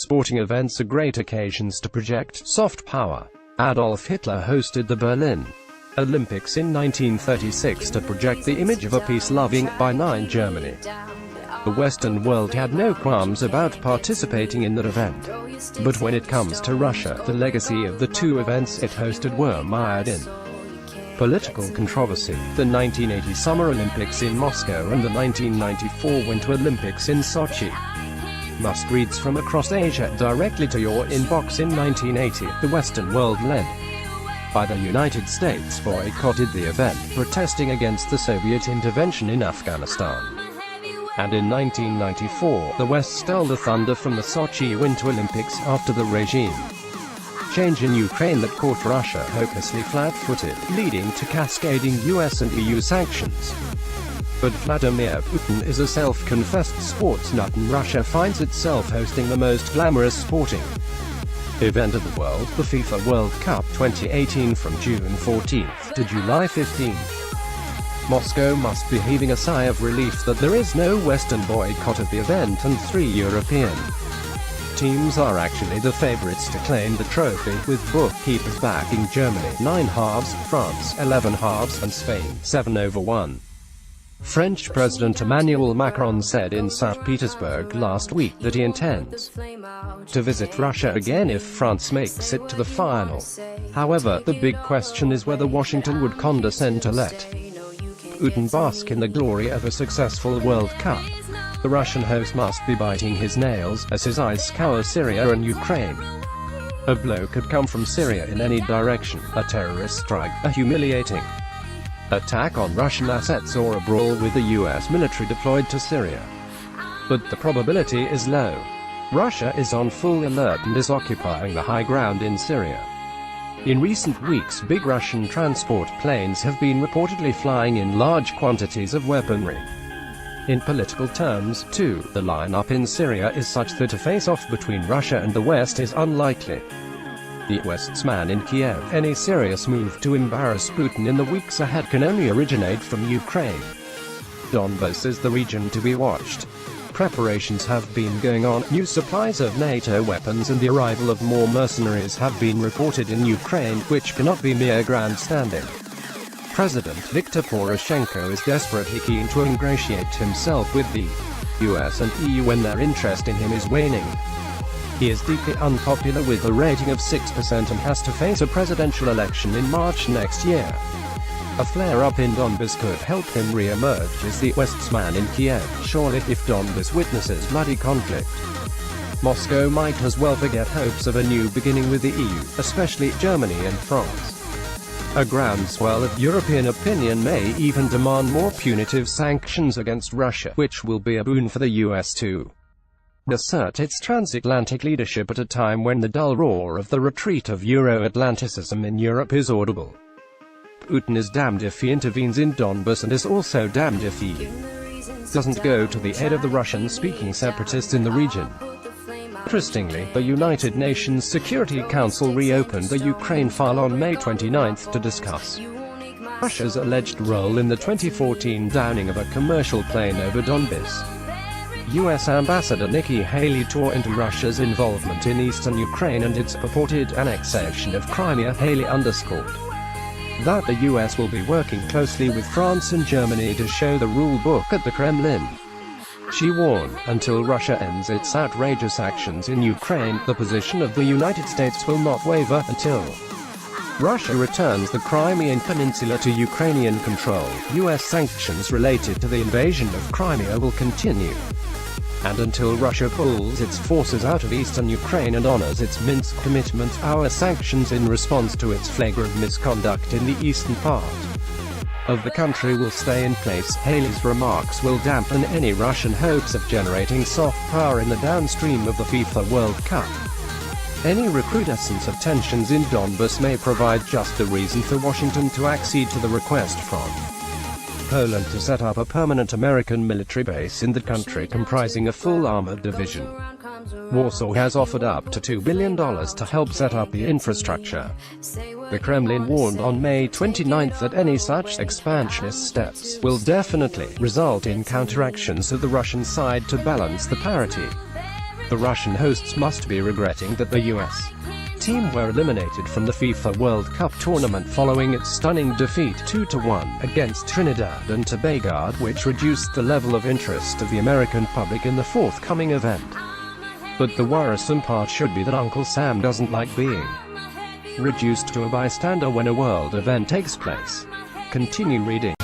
sporting events are great occasions to project soft power. Adolf Hitler hosted the Berlin Olympics in 1936 to project the image of a peace-loving, benign Germany. The Western world had no qualms about participating in that event. But when it comes to Russia, the legacy of the two events it hosted were mired in political controversy. The 1980 Summer Olympics in Moscow and the 1994 Winter Olympics in Sochi. Must-reads from across Asia directly to your inbox. In 1980, the Western world, led by the United States, boycotted the event, protesting against the Soviet intervention in Afghanistan. And in 1994, the West stole the thunder from the Sochi Winter Olympics after the regime change in Ukraine that caught Russia hopelessly flat-footed, leading to cascading US and EU sanctions. But Vladimir Putin is a self-confessed sports nut, and Russia finds itself hosting the most glamorous sporting event of the world, the FIFA World Cup 2018, from June 14th to July 15th. Moscow must be heaving a sigh of relief that there is no Western boycott of the event, and 3 European teams are actually the favorites to claim the trophy, with bookkeepers backing Germany 9 halves, France 11 halves, and Spain 7/1. French President Emmanuel Macron said in St. Petersburg last week that he intends to visit Russia again if France makes it to the final. However, the big question is whether Washington would condescend to let Putin bask in the glory of a successful World Cup. The Russian host must be biting his nails as his eyes scour Syria and Ukraine. A blow could come from Syria in any direction: a terrorist strike, a humiliating attack on Russian assets, or a brawl with the US military deployed to Syria. But the probability is low. Russia is on full alert and is occupying the high ground in Syria. In recent weeks, big Russian transport planes have been reportedly flying in large quantities of weaponry. In political terms, too, the lineup in Syria is such that a face-off between Russia and the West is unlikely. The West's man in Kiev, any serious move to embarrass Putin in the weeks ahead can only originate from Ukraine. Donbas is the region to be watched. Preparations have been going on, new supplies of NATO weapons and the arrival of more mercenaries have been reported in Ukraine, which cannot be mere grandstanding. President Viktor Poroshenko is desperately keen to ingratiate himself with the US and EU when their interest in him is waning. He is deeply unpopular with a rating of 6% and has to face a presidential election in March next year. A flare-up in Donbas could help him re-emerge as the West's man in Kiev, surely, if Donbas witnesses bloody conflict. Moscow might as well forget hopes of a new beginning with the EU, especially Germany and France. A groundswell of European opinion may even demand more punitive sanctions against Russia, which will be a boon for the US to assert its transatlantic leadership at a time when the dull roar of the retreat of Euro-Atlanticism in Europe is audible. Putin is damned if he intervenes in Donbas, and is also damned if he doesn't go to the aid of the Russian-speaking separatists in the region. Interestingly, the United Nations Security Council reopened the Ukraine file on May 29 to discuss Russia's alleged role in the 2014 downing of a commercial plane over Donbas. U.S. Ambassador Nikki Haley tore into Russia's involvement in eastern Ukraine and its purported annexation of Crimea. Haley underscored that the U.S. will be working closely with France and Germany to show the rule book at the Kremlin. She warned, until Russia ends its outrageous actions in Ukraine, the position of the United States will not waver. Until Russia returns the Crimean Peninsula to Ukrainian control, U.S. sanctions related to the invasion of Crimea will continue. And until Russia pulls its forces out of eastern Ukraine and honors its Minsk commitment, our sanctions in response to its flagrant misconduct in the eastern part of the country will stay in place. Haley's remarks will dampen any Russian hopes of generating soft power in the downstream of the FIFA World Cup. Any recrudescence of tensions in Donbas may provide just the reason for Washington to accede to the request from Poland to set up a permanent American military base in the country comprising a full armored division. Warsaw has offered up to $2 billion to help set up the infrastructure. The Kremlin warned on May 29 that any such expansionist steps will definitely result in counteractions of the Russian side to balance the parity. The Russian hosts must be regretting that the US team were eliminated from the FIFA World Cup tournament following its stunning defeat 2-1 against Trinidad and Tobago, which reduced the level of interest of the American public in the forthcoming event. But the worrisome part should be that Uncle Sam doesn't like being reduced to a bystander when a world event takes place. Continue reading.